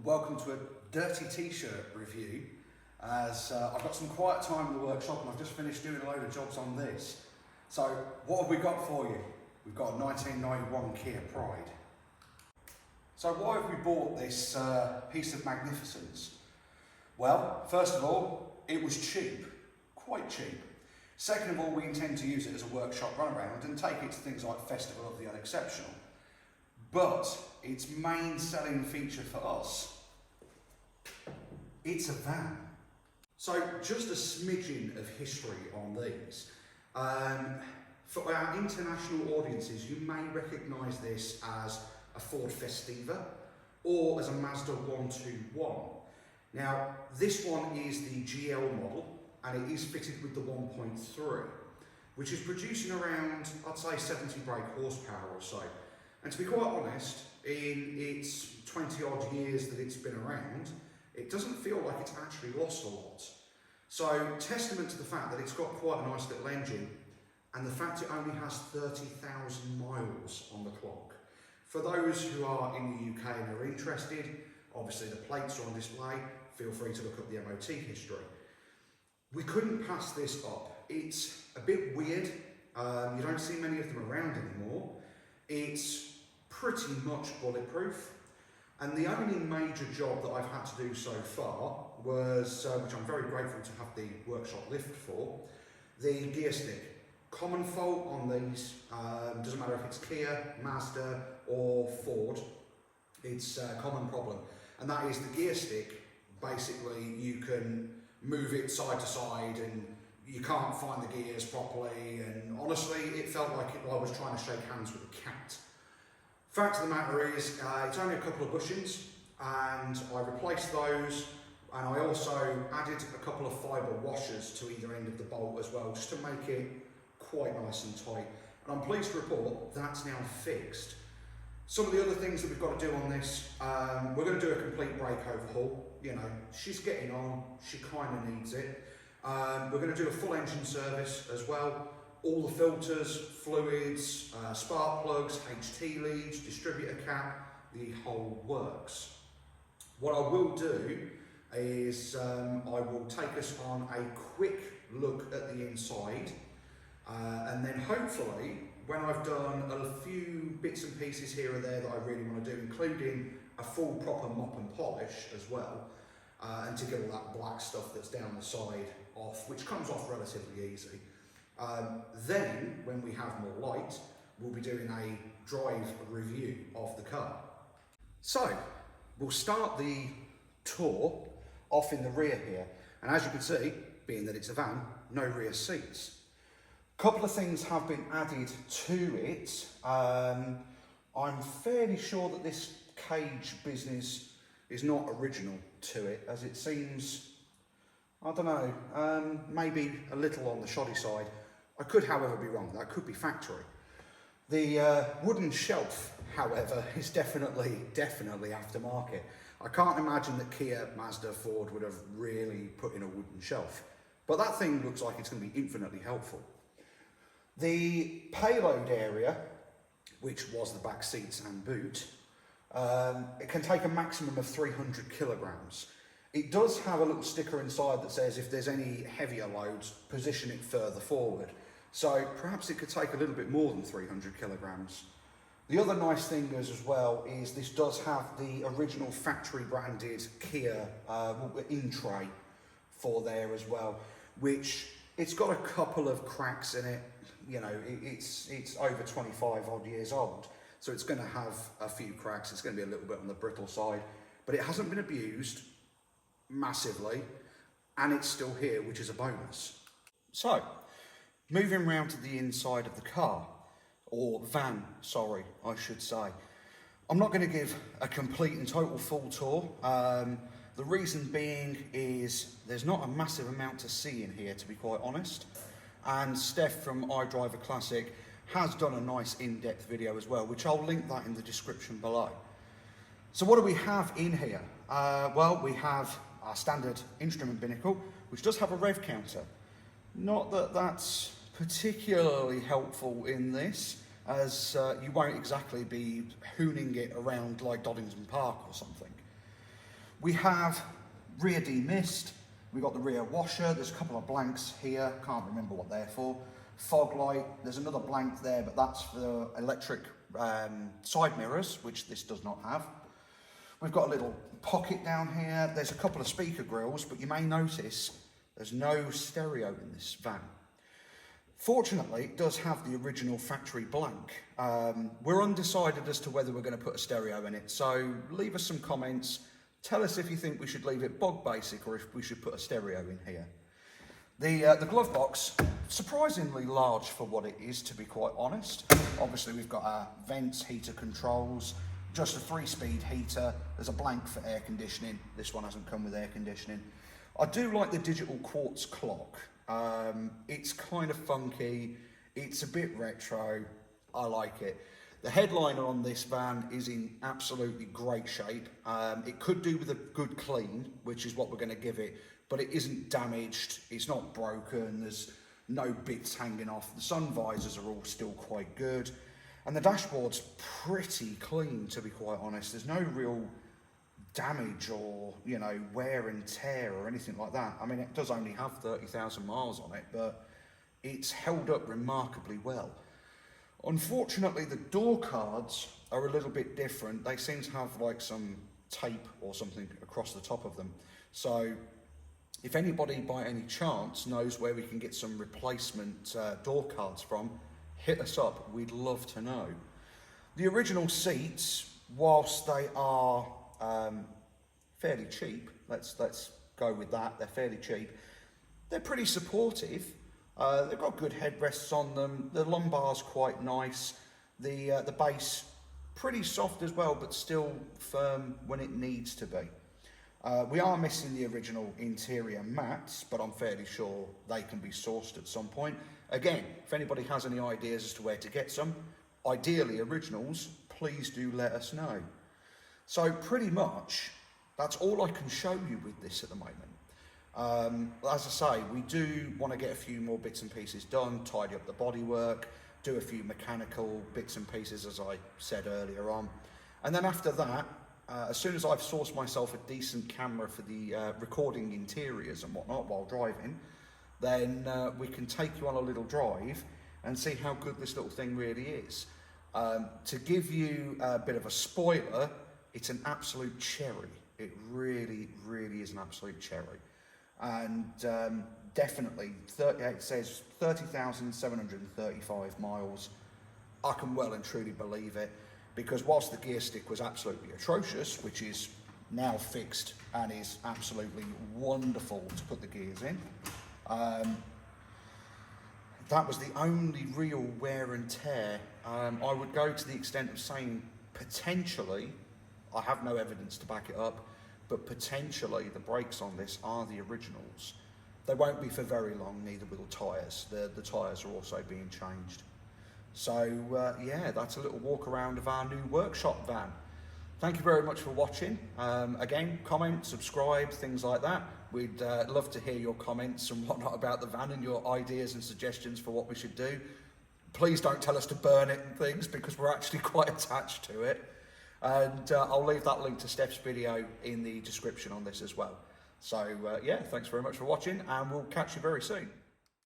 Welcome to a dirty t-shirt review as I've got some quiet time in the workshop and I've just finished doing a load of jobs on this. So what have we got for you? We've got a 1991 Kia Pride. So why have we bought this piece of magnificence? Well, first of all, it was cheap, quite cheap. Second of all, we intend to use it as a workshop runaround and take it to things like Festival of the Unexceptional. But its main selling feature for us, it's a van. So just a smidgen of history on these. For our international audiences, you may recognise this as a Ford Festiva or as a Mazda 121. Now, this one is the GL model and it is fitted with the 1.3, which is producing around, I'd say 70 brake horsepower or so. And to be quite honest, in its 20 odd years that it's been around, it doesn't feel like it's actually lost a lot. So, testament to the fact that it's got quite a nice little engine and the fact it only has 30,000 miles on the clock. For those who are in the UK and are interested, obviously the plates are on display, feel free to look up the MOT history. We couldn't pass this up. It's a bit weird, you don't see many of them around anymore. It's pretty much bulletproof, and the only major job that I've had to do so far was, which I'm very grateful to have the workshop lift for, the gear stick. Common fault on these, doesn't matter if it's Kia, Mazda or Ford, it's a common problem, and that is the gear stick. Basically you can move it side to side and you can't find the gears properly, and honestly it felt like I was trying to shake hands with a cat. Fact of the matter is, it's only a couple of bushings and I replaced those, and I also added a couple of fibre washers to either end of the bolt as well, just to make it quite nice and tight. And I'm pleased to report that's now fixed. Some of the other things that we've got to do on this, we're going to do a complete brake overhaul. You know, she's getting on, she kind of needs it. We're going to do a full engine service as well. All the filters, fluids, spark plugs, HT leads, distributor cap, the whole works. What I will do is I will take us on a quick look at the inside, and then hopefully when I've done a few bits and pieces here and there that I really want to do, including a full proper mop and polish as well, and to get all that black stuff that's down the side off, which comes off relatively easy. Then, when we have more light, we'll be doing a drive review of the car. So, we'll start the tour off in the rear here, and as you can see, being that it's a van, no rear seats. A couple of things have been added to it. I'm fairly sure that this cage business is not original to it, as it seems, I don't know, maybe a little on the shoddy side. I could, however, be wrong. That could be factory. The wooden shelf, however, is definitely aftermarket. I can't imagine that Kia, Mazda, Ford would have really put in a wooden shelf. But that thing looks like it's going to be infinitely helpful. The payload area, which was the back seats and boot, it can take a maximum of 300 kilograms. It does have a little sticker inside that says if there's any heavier loads, position it further forward. So perhaps it could take a little bit more than 300 kilograms. The other nice thing as well is this does have the original factory branded Kia in-tray for there as well, which it's got a couple of cracks in it. You know, it's over 25 odd years old, so it's going to have a few cracks. It's going to be a little bit on the brittle side, but it hasn't been abused massively, and it's still here, which is a bonus. So, moving round to the inside of the car, or van, sorry, I should say. I'm not going to give a complete and total full tour. The reason being is there's not a massive amount to see in here, to be quite honest. And Steph from iDriver Classic has done a nice in-depth video as well, which I'll link that in the description below. So what do we have in here? Well, we have our standard instrument binnacle, which does have a rev counter. Not that that's particularly helpful in this, as you won't exactly be hooning it around like Doddington Park or something. We have rear demist, we've got the rear washer, there's a couple of blanks here, can't remember what they're for. Fog light, there's another blank there, but that's for electric side mirrors, which this does not have. We've got a little pocket down here, there's a couple of speaker grills, but you may notice there's no stereo in this van. Fortunately, it does have the original factory blank. We're undecided as to whether we're going to put a stereo in it, so leave us some comments. Tell us if you think we should leave it bog basic or if we should put a stereo in here. The glove box, surprisingly large for what it is, to be quite honest. Obviously, we've got our vents, heater controls, just a 3-speed heater. There's a blank for air conditioning. This one hasn't come with air conditioning. I do like the digital quartz clock. It's kind of funky. It's a bit retro. I like it. The headliner on this van is in absolutely great shape. It could do with a good clean, which is what we're going to give it, but it isn't damaged, it's not broken, there's no bits hanging off. The sun visors are all still quite good, and the dashboard's pretty clean, to be quite honest. There's no real damage or, you know, wear and tear or anything like that. I mean, it does only have 30,000 miles on it, but it's held up remarkably well. Unfortunately, the door cards are a little bit different. They seem to have like some tape or something across the top of them. So if anybody by any chance knows where we can get some replacement door cards from, hit us up. We'd love to know. The original seats, whilst they are fairly cheap, let's go with that, they're fairly cheap, they're pretty supportive. They've got good headrests on them. The lumbar's quite nice. The base pretty soft as well, but still firm when it needs to be. We are missing the original interior mats, but I'm fairly sure they can be sourced at some point. Again, if anybody has any ideas as to where to get some, ideally originals, please do let us know. So pretty much, that's all I can show you with this at the moment. As I say, we do want to get a few more bits and pieces done, tidy up the bodywork, do a few mechanical bits and pieces, as I said earlier on. And then after that, as soon as I've sourced myself a decent camera for the recording interiors and whatnot while driving, then we can take you on a little drive and see how good this little thing really is. To give you a bit of a spoiler, it's an absolute cherry. It really, really is an absolute cherry. And definitely, it says 30,735 miles. I can well and truly believe it, because whilst the gear stick was absolutely atrocious, which is now fixed and is absolutely wonderful to put the gears in, that was the only real wear and tear. I would go to the extent of saying potentially, I have no evidence to back it up, but potentially the brakes on this are the originals. They won't be for very long, neither will the tyres. The tyres are also being changed. So yeah, that's a little walk around of our new workshop van. Thank you very much for watching. Again, comment, subscribe, things like that. We'd love to hear your comments and whatnot about the van and your ideas and suggestions for what we should do. Please don't tell us to burn it and things, because we're actually quite attached to it. And I'll leave that link to Steph's video in the description on this as well. So yeah, thanks very much for watching, and we'll catch you very soon.